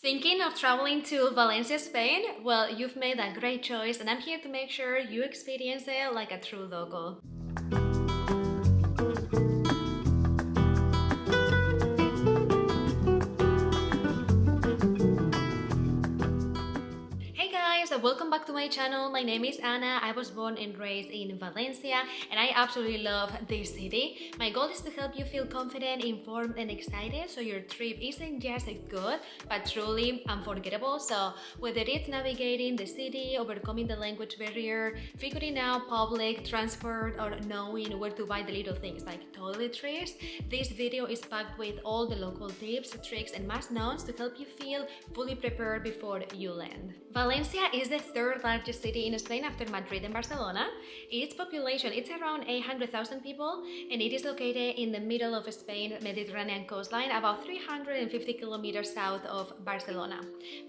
Thinking of traveling to Valencia, Spain? Well, you've made a great choice, and I'm here to make sure you experience it like a true local. Hey guys, welcome back to my channel. My name is Anna. I was born and raised in Valencia and I absolutely love this city. My goal is to help you feel confident, informed and excited so your trip isn't just good but truly unforgettable. So whether it's navigating the city, overcoming the language barrier, figuring out public transport or knowing where to buy the little things like toiletries, this video is packed with all the local tips, tricks and must-knowns to help you feel fully prepared before you land. Valencia is the third largest city in Spain after Madrid and Barcelona. Its population is around 800,000 people and it is located in the middle of Spain Mediterranean coastline, about 350 kilometers south of Barcelona.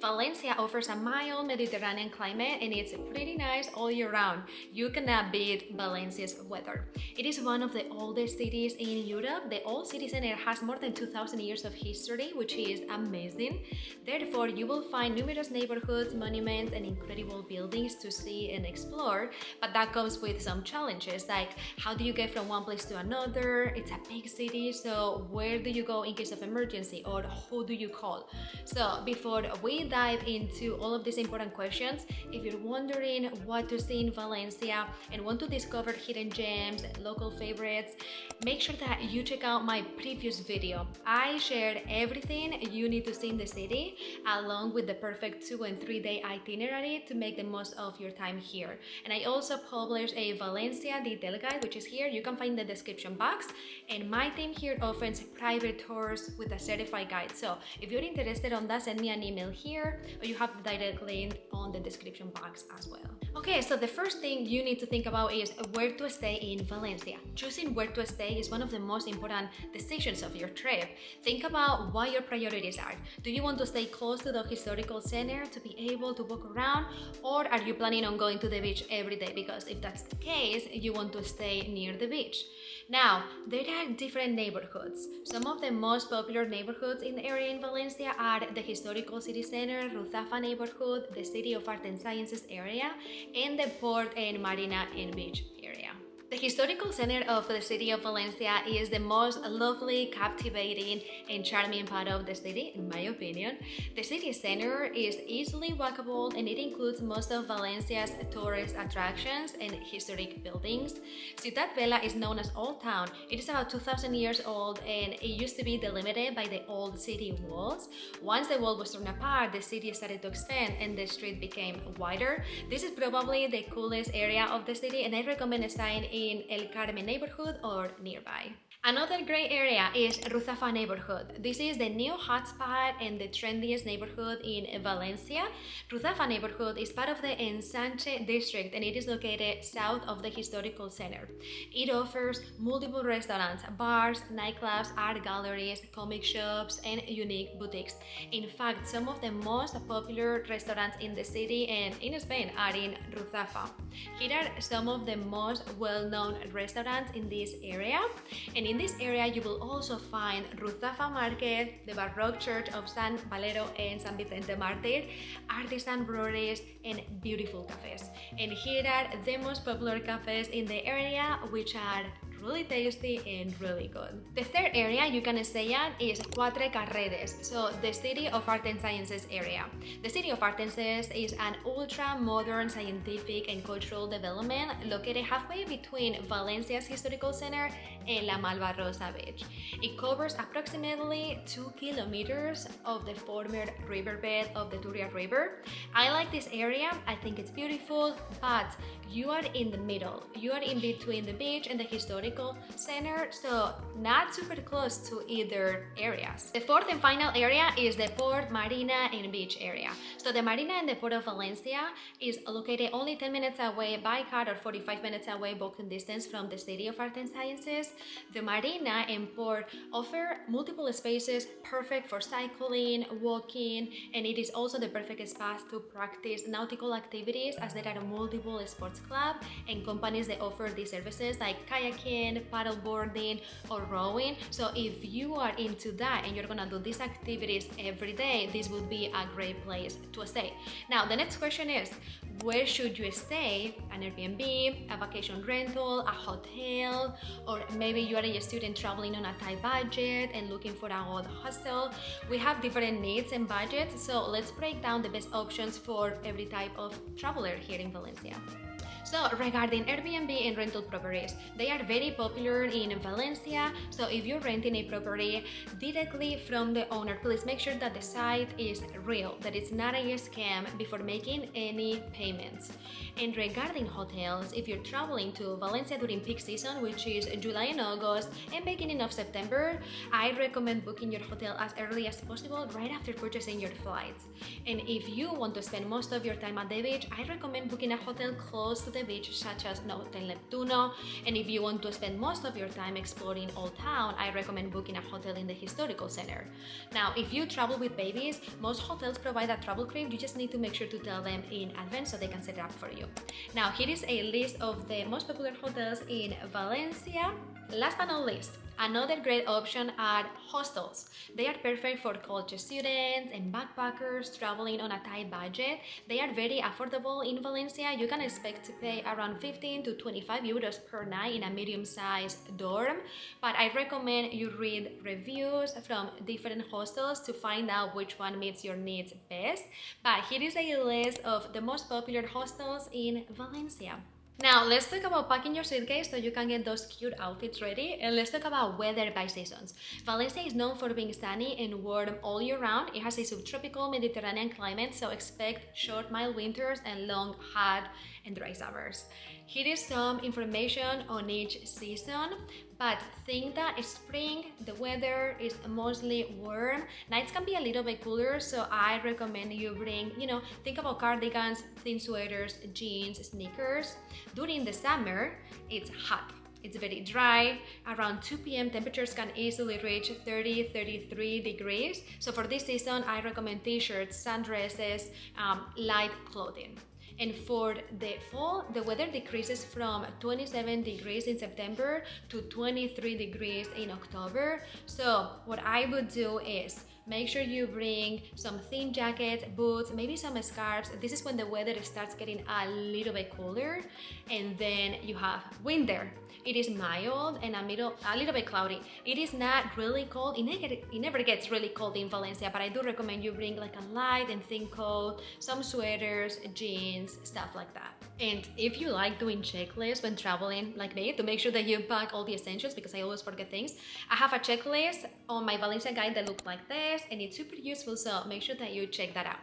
Valencia offers a mild Mediterranean climate and it's pretty nice all year round. You cannot beat Valencia's weather. It is one of the oldest cities in Europe. The old city center has more than 2,000 years of history, which is amazing. Therefore, you will find numerous neighborhoods, monuments and incredible buildings to see and explore, but that comes with some challenges, like how do you get from one place to another? It's a big city, so where do you go in case of emergency, or who do you call? So before we dive into all of these important questions, if you're wondering what to see in Valencia and want to discover hidden gems, local favorites, make sure that you check out my previous video. I shared everything you need to see in the city along with the perfect 2 and 3 day itinerary to make the most of your time here. And I also published a Valencia detail guide, which is here. You can find the description box. And my team here offers private tours with a certified guide. So if you're interested on that, send me an email here, or you have the direct link on the description box as well. Okay, so the first thing you need to think about is where to stay in Valencia. Choosing where to stay is one of the most important decisions of your trip. Think about what your priorities are. Do you want to stay close to the historical center to be able to walk around, or are you planning on going to the beach every day? Because if that's the case, you want to stay near the beach. Now, there are different neighborhoods. Some of the most popular neighborhoods in the area in Valencia are the historical city center, Ruzafa neighborhood, the City of Art and Sciences area, and the Port and Marina and Beach area. The historical center of the city of Valencia is the most lovely, captivating and charming part of the city, in my opinion. The city center is easily walkable and it includes most of Valencia's tourist attractions and historic buildings. Ciudad Vella is known as Old Town. It is about 2,000 years old and it used to be delimited by the old city walls. Once the wall was torn apart, the city started to expand and the street became wider. This is probably the coolest area of the city and I recommend staying in El Carmen neighborhood or nearby. Another great area is Ruzafa neighborhood. This is the new hotspot and the trendiest neighborhood in Valencia. Ruzafa neighborhood is part of the Ensanche district and it is located south of the historical center. It offers multiple restaurants, bars, nightclubs, art galleries, comic shops, and unique boutiques. In fact, some of the most popular restaurants in the city and in Spain are in Ruzafa. Here are some of the most well-known restaurants in this area, and in this area you will also find Ruzafa Market, the Baroque Church of San Valero and San Vicente Martyr, artisan breweries and beautiful cafes. And here are the most popular cafes in the area, which are really tasty and really good. The third area you can stay at is Quatre Carreres, so the City of Art and Sciences area. The City of Art and Sciences is an ultra-modern scientific and cultural development located halfway between Valencia's historical center and La Malvarrosa beach. It covers approximately 2 kilometers of the former riverbed of the Turia River. I like this area, I think it's beautiful, but you are in the middle. You are in between the beach and the historical center, so not super close to either areas. The fourth and final area is the Port, Marina and Beach area. So the Marina and the Port of Valencia is located only 10 minutes away by car or 45 minutes away walking distance from the City of Art and Sciences. The Marina and Port offer multiple spaces perfect for cycling, walking, and it is also the perfect spot to practice nautical activities as there are multiple sports clubs and companies that offer these services like kayaking, kayaking, paddleboarding, or rowing. So if you are into that and you're gonna do these activities every day, this would be a great place to stay. Now, the next question is, where should you stay? An Airbnb, a vacation rental, a hotel, or maybe you are a student traveling on a tight budget and looking for a good hostel. We have different needs and budgets, so let's break down the best options for every type of traveler here in Valencia. So regarding Airbnb and rental properties, they are very popular in Valencia. So if you're renting a property directly from the owner, please make sure that the site is real, that it's not a scam before making any payments. And regarding hotels, if you're traveling to Valencia during peak season, which is July and August and beginning of September, I recommend booking your hotel as early as possible right after purchasing your flights. And if you want to spend most of your time at the beach, I recommend booking a hotel close to the beach, such as Hotel Neptuno. And if you want to spend most of your time exploring Old Town, I recommend booking a hotel in the historical center. Now, if you travel with babies, most hotels provide a travel crib. You just need to make sure to tell them in advance so they can set it up for you. Now, here is a list of the most popular hotels in Valencia. Last but not least, another great option are hostels. They are perfect for college students and backpackers traveling on a tight budget. They are very affordable in Valencia. You can expect to pay around 15 to 25 euros per night in a medium-sized dorm, but I recommend you read reviews from different hostels to find out which one meets your needs best. But here is a list of the most popular hostels in Valencia. Now, let's talk about packing your suitcase so you can get those cute outfits ready, and let's talk about weather by seasons. Valencia is known for being sunny and warm all year round. It has a subtropical Mediterranean climate, so expect short, mild winters and long, hot and dry summers. Here is some information on each season, but think that spring, the weather is mostly warm. Nights can be a little bit cooler, so I recommend you bring, think about cardigans, thin sweaters, jeans, sneakers. During the summer, it's hot. It's very dry. Around 2 p.m. temperatures can easily reach 33 degrees. So for this season, I recommend t-shirts, sundresses, light clothing. And for the fall, the weather decreases from 27 degrees in September to 23 degrees in October. So what I would do is make sure you bring some thin jackets, boots, maybe some scarves. This is when the weather starts getting a little bit cooler. And then you have winter. It is mild and a little bit cloudy. It is not really cold. It never gets really cold in Valencia, but I do recommend you bring like a light and thin coat, some sweaters, jeans, stuff like that. And if you like doing checklists when traveling like me, to make sure that you pack all the essentials, because I always forget things, I have a checklist on my Valencia guide that looks like this, and it's super useful, so make sure that you check that out.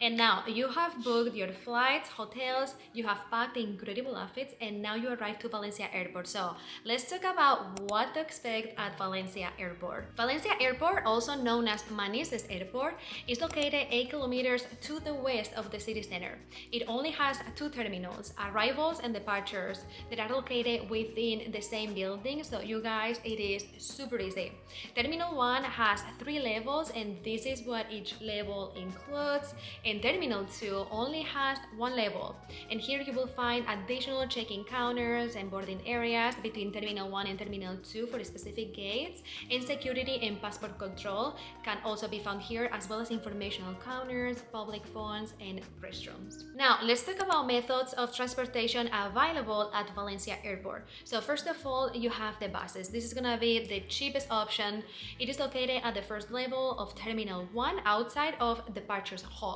And now you have booked your flights, hotels, you have packed incredible outfits, and now you arrive to Valencia Airport. So let's talk about what to expect at Valencia Airport. Valencia Airport, also known as Manises Airport, is located 8 kilometers to the west of the city center. It only has 2 terminals, arrivals and departures, that are located within the same building. So you guys, it is super easy. Terminal 1 has 3 levels, and this is what each level includes. And Terminal 2 only has 1 level, and here you will find additional check-in counters and boarding areas between Terminal 1 and Terminal 2 for specific gates, and security and passport control can also be found here, as well as informational counters, public phones, and restrooms. Now, let's talk about methods of transportation available at Valencia Airport. So first of all, you have the buses. This is gonna be the cheapest option. It is located at the first level of Terminal 1 outside of departures hall.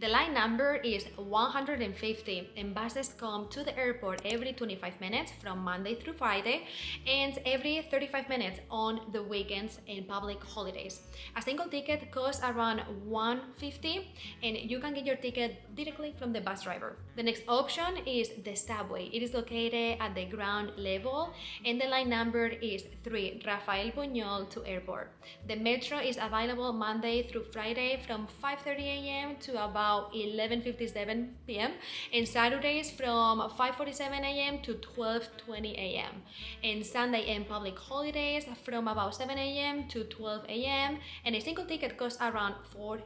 The line number is 150, and buses come to the airport every 25 minutes from Monday through Friday, and every 35 minutes on the weekends and public holidays. A single ticket costs around 150, and you can get your ticket directly from the bus driver. The next option is the subway. It is located at the ground level, and the line number is 3 Rafael Buñol to airport. The metro is available Monday through Friday from 5:30 a.m. to about 11:57 p.m. and Saturdays from 5:47 a.m. to 12:20 a.m. and Sunday and public holidays from about 7 a.m. to 12 a.m. and a single ticket costs around €4.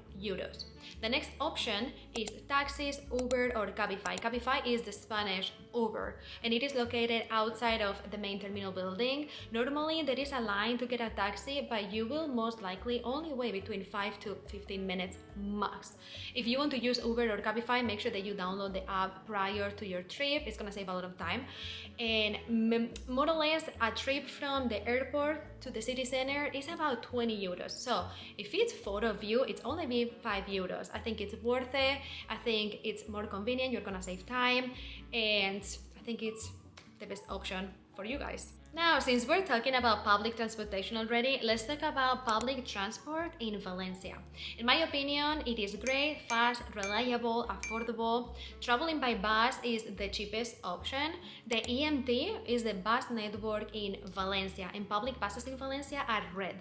The next option is taxis, Uber or Cabify. Cabify is the Spanish Uber and it is located outside of the main terminal building. Normally there is a line to get a taxi, but you will most likely only wait between 5 to 15 minutes max. If you want to use Uber or Cabify, make sure that you download the app prior to your trip. It's gonna save a lot of time. And more or less a trip from the airport to the city center is about €20. So if it's 4 of you, it's only be €5. I think it's worth it. I think it's more convenient. You're gonna save time, and I think it's the best option for you guys. Now, since we're talking about public transportation already, let's talk about public transport in Valencia. In my opinion, it is great, fast, reliable, affordable. Traveling by bus is the cheapest option. The EMT is the bus network in Valencia, and public buses in Valencia are red,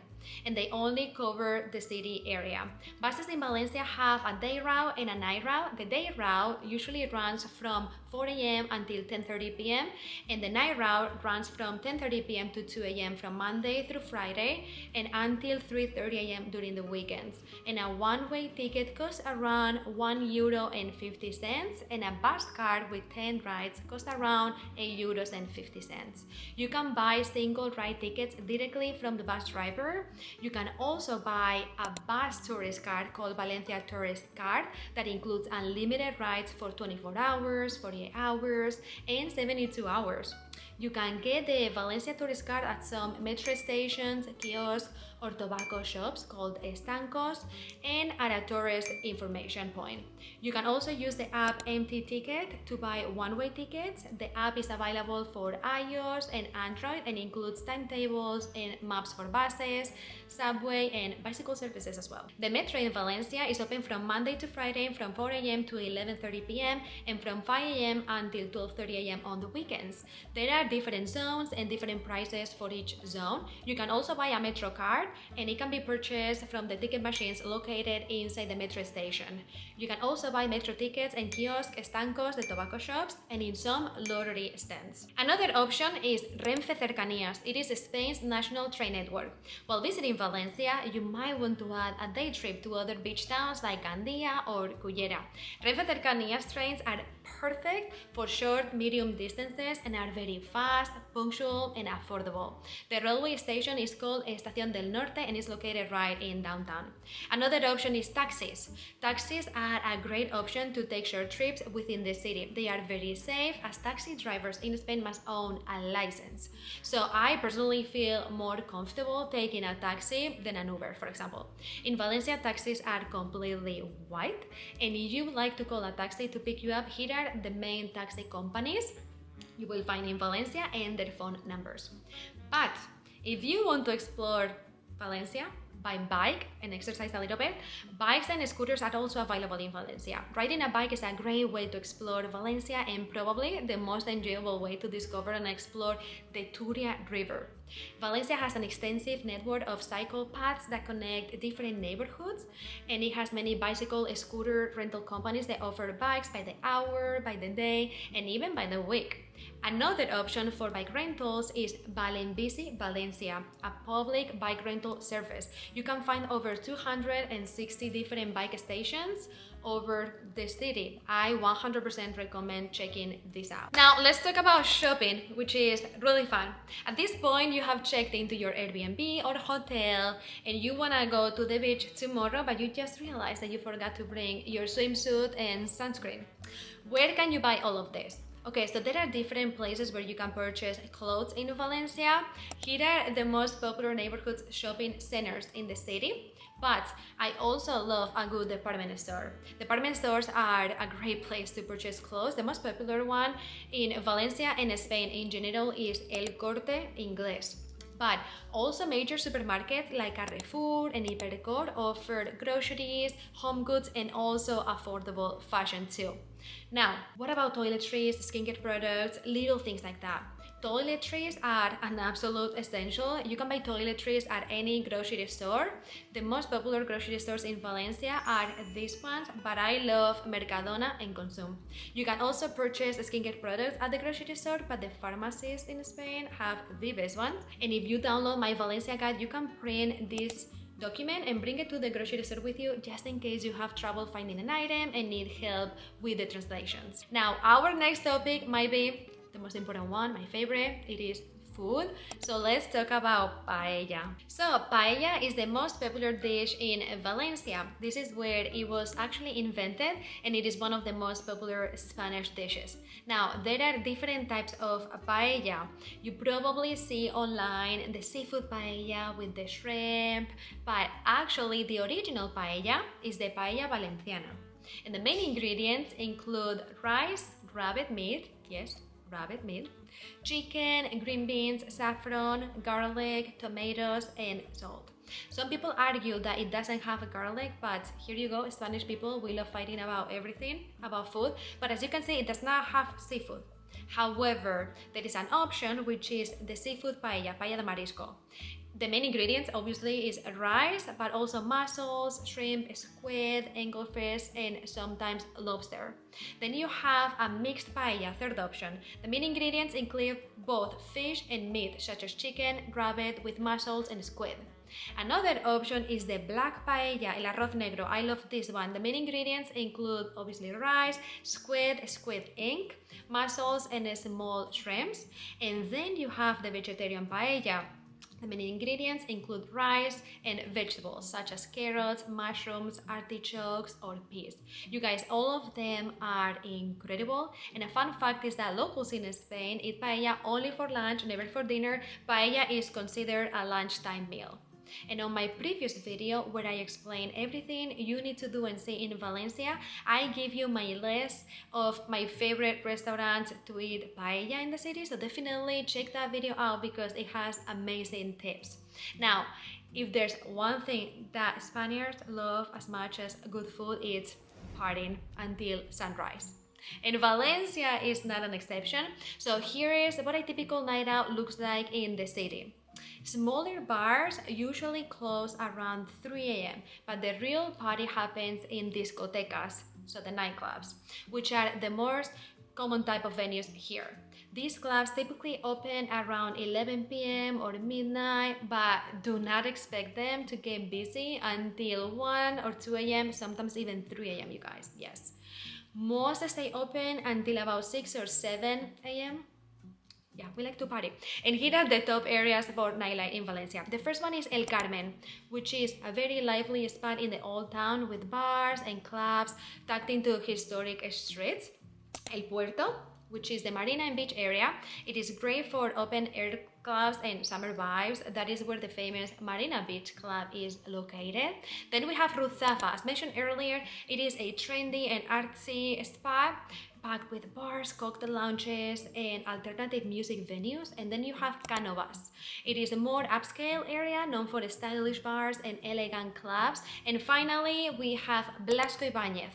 and they only cover the city area. Buses in Valencia have a day route and a night route. The day route usually runs from 4 a.m. until 10:30 p.m. and the night route runs from 10:30 p.m. to 2 a.m. from Monday through Friday and until 3:30 a.m. during the weekends. And a one-way ticket costs around €1.50 and a bus card with 10 rides costs around €8.50. You can buy single ride tickets directly from the bus driver. You can also buy a bus tourist card called Valencia Tourist Card that includes unlimited rides for 24 hours, 48 hours, and 72 hours. You can get the Valencia Tourist Card at some metro stations, kiosks, or tobacco shops called estancos, and at a tourist information point. You can also use the app Empty Ticket to buy one-way tickets. The app is available for iOS and Android and includes timetables and maps for buses, subway, and bicycle services as well. The metro in Valencia is open from Monday to Friday from 4 a.m. to 11:30 p.m. and from 5 a.m. until 12:30 a.m. on the weekends. There are different zones and different prices for each zone. You can also buy a metro card, and it can be purchased from the ticket machines located inside the metro station. You can also buy metro tickets in kiosks, estancos, the tobacco shops, and in some lottery stands. Another option is Renfe Cercanías. It is Spain's national train network. While visiting Valencia, you might want to add a day trip to other beach towns like Gandia or Cullera. Renfe Cercanías trains are perfect for short, medium distances and are very fast, punctual, and affordable. The railway station is called Estación del Norte and is located right in downtown. Another option is taxis. Taxis are a great option to take short trips within the city. They are very safe as taxi drivers in Spain must own a license. So I personally feel more comfortable taking a taxi than an Uber, for example. In Valencia, taxis are completely white, and if you would like to call a taxi to pick you up, here are the main taxi companies you will find in Valencia and their phone numbers. But if you want to explore Valencia by bike and exercise a little bit, bikes and scooters are also available in Valencia. Riding a bike is a great way to explore Valencia and probably the most enjoyable way to discover and explore the Turia River. Valencia has an extensive network of cycle paths that connect different neighborhoods, and it has many bicycle scooter rental companies that offer bikes by the hour, by the day, and even by the week. Another option for bike rentals is Valenbici Valencia, a public bike rental service. You can find over 260 different bike stations over the city. I 100% recommend checking this out. Now let's talk about shopping, which is really fun. At this point, you have checked into your Airbnb or hotel and you wanna go to the beach tomorrow, but you just realized that you forgot to bring your swimsuit and sunscreen. Where can you buy all of this? Okay, so there are different places where you can purchase clothes in Valencia. Here are the most popular neighborhood shopping centers in the city, but I also love a good department store. Department stores are a great place to purchase clothes. The most popular one in Valencia and Spain in general is El Corte Inglés. But also major supermarkets like Carrefour and Hipercor offer groceries, home goods, and also affordable fashion too. Now, what about toiletries, skincare products, little things like that? Toiletries are an absolute essential. You can buy toiletries at any grocery store. The most popular grocery stores in Valencia are these ones, but I love Mercadona and Consum. You can also purchase skincare products at the grocery store, but the pharmacies in Spain have the best ones. And if you download my Valencia guide, you can print this document and bring it to the grocery store with you just in case you have trouble finding an item and need help with the translations. Now, our next topic might be the most important one, my favorite. It is food. So let's talk about paella. So paella is the most popular dish in Valencia. This is where it was actually invented, and it is one of the most popular Spanish dishes. Now, there are different types of paella. You probably see online the seafood paella with the shrimp, but actually the original paella is the paella Valenciana. And the main ingredients include rice, rabbit meat, yes, rabbit meat, chicken, green beans, saffron, garlic, tomatoes, and salt. Some people argue that it doesn't have a garlic, but here you go, Spanish people, we love fighting about everything, about food, but as you can see, it does not have seafood. However, there is an option which is the seafood paella, paella de marisco. The main ingredients obviously is rice, but also mussels, shrimp, squid, angelfish, and sometimes lobster. Then you have a mixed paella, third option. The main ingredients include both fish and meat, such as chicken, rabbit with mussels and squid. Another option is the black paella, el arroz negro. I love this one. The main ingredients include obviously rice, squid ink, mussels, and small shrimps. And then you have the vegetarian paella. The main ingredients include rice and vegetables such as carrots, mushrooms, artichokes, or peas. You guys, all of them are incredible. And a fun fact is that locals in Spain eat paella only for lunch, never for dinner. Paella is considered a lunchtime meal. And on my previous video where I explain everything you need to do and see in Valencia, I give you my list of my favorite restaurants to eat paella in the city, so definitely check that video out because it has amazing tips. Now, if there's one thing that Spaniards love as much as good food, it's partying until sunrise. And Valencia is not an exception, so here is what a typical night out looks like in the city. Smaller bars usually close around 3 a.m., but the real party happens in discotecas, so the nightclubs, which are the most common type of venues here. These clubs typically open around 11 p.m. or midnight, but do not expect them to get busy until 1 or 2 a.m., sometimes even 3 a.m., you guys, yes. Most stay open until about 6 or 7 a.m. Yeah, we like to party. And here are the top areas for nightlife in Valencia. The first one is El Carmen, which is a very lively spot in the old town with bars and clubs tucked into historic streets. El Puerto, which is the marina and beach area. It is great for open air clubs and summer vibes. That is where the famous Marina Beach Club is located. Then we have Ruzafa. As mentioned earlier, it is a trendy and artsy spot packed with bars, cocktail lounges, and alternative music venues. And then you have Cánovas. It is a more upscale area known for stylish bars and elegant clubs. And finally, we have Blasco Ibáñez.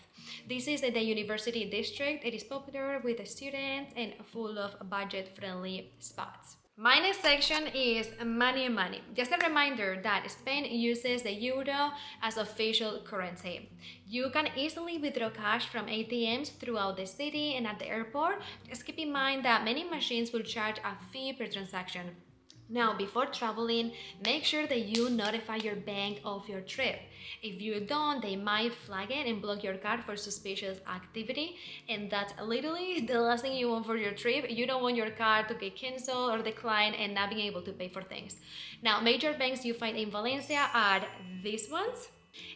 This is the university district. It is popular with the students and full of budget-friendly spots. My next section is money and money. Just a reminder that Spain uses the euro as official currency. You can easily withdraw cash from ATMs throughout the city and at the airport. Just keep in mind that many machines will charge a fee per transaction. Now, before traveling, make sure that you notify your bank of your trip. If you don't, they might flag it and block your card for suspicious activity, and that's literally the last thing you want for your trip. You don't want your card to get canceled or declined and not being able to pay for things. Now, major banks you find in Valencia are these ones.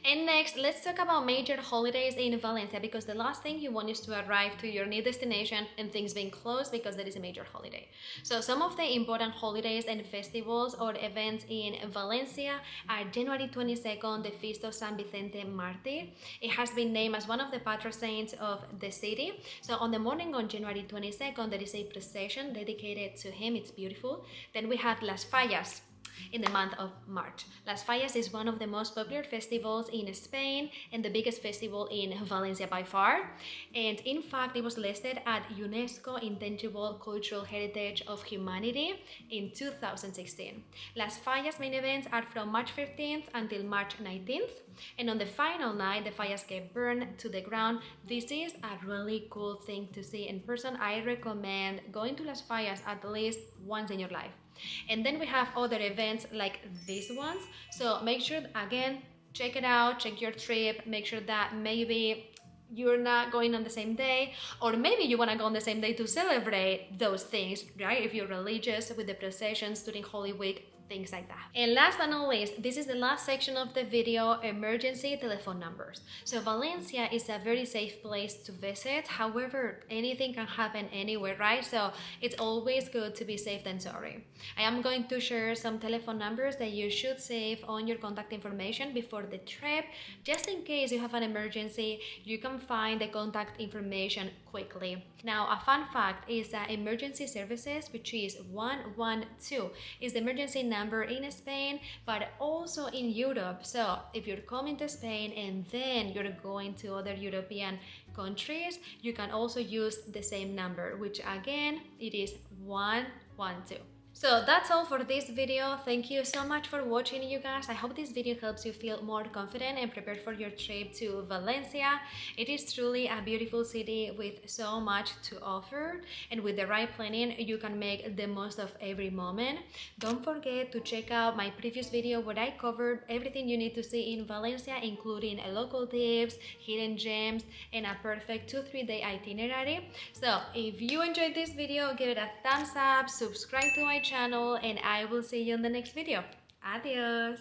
And next, let's talk about major holidays in Valencia, because the last thing you want is to arrive to your new destination and things being closed because there is a major holiday. So some of the important holidays and festivals or events in Valencia are January 22nd, the Feast of San Vicente Martyr. It has been named as one of the patron saints of the city. So on the morning on January 22nd, there is a procession dedicated to him. It's beautiful. Then we have Las Fallas. in the month of March. Las Fallas is one of the most popular festivals in Spain and the biggest festival in Valencia by far. And in fact, it was listed at UNESCO Intangible Cultural Heritage of Humanity in 2016. Las Fallas main events are from March 15th until March 19th. And on the final night, the fallas get burned to the ground. This is a really cool thing to see in person. I recommend going to Las Fallas at least once in your life. And then we have other events like these ones. So make sure, again, check it out, check your trip, make sure that maybe you're not going on the same day, or maybe you want to go on the same day to celebrate those things, right? If you're religious, with the processions during Holy Week, things like that. And last but not least, this is the last section of the video, emergency telephone numbers. So Valencia is a very safe place to visit. However, anything can happen anywhere, right? So it's always good to be safe than sorry. I am going to share some telephone numbers that you should save on your contact information before the trip, just in case you have an emergency, you can find the contact information quickly. Now, a fun fact is that emergency services, which is 112, is the emergency number in Spain, but also in Europe. So if you're coming to Spain and then you're going to other European countries, you can also use the same number, which again, it is 112. So that's all for this video. Thank you so much for watching, you guys. I hope this video helps you feel more confident and prepared for your trip to Valencia. It is truly a beautiful city with so much to offer, and with the right planning, you can make the most of every moment. Don't forget to check out my previous video where I covered everything you need to see in Valencia, including local tips, hidden gems, and a perfect 2-3 day itinerary. So if you enjoyed this video, give it a thumbs up, subscribe to my channel, and I will see you in the next video. Adios!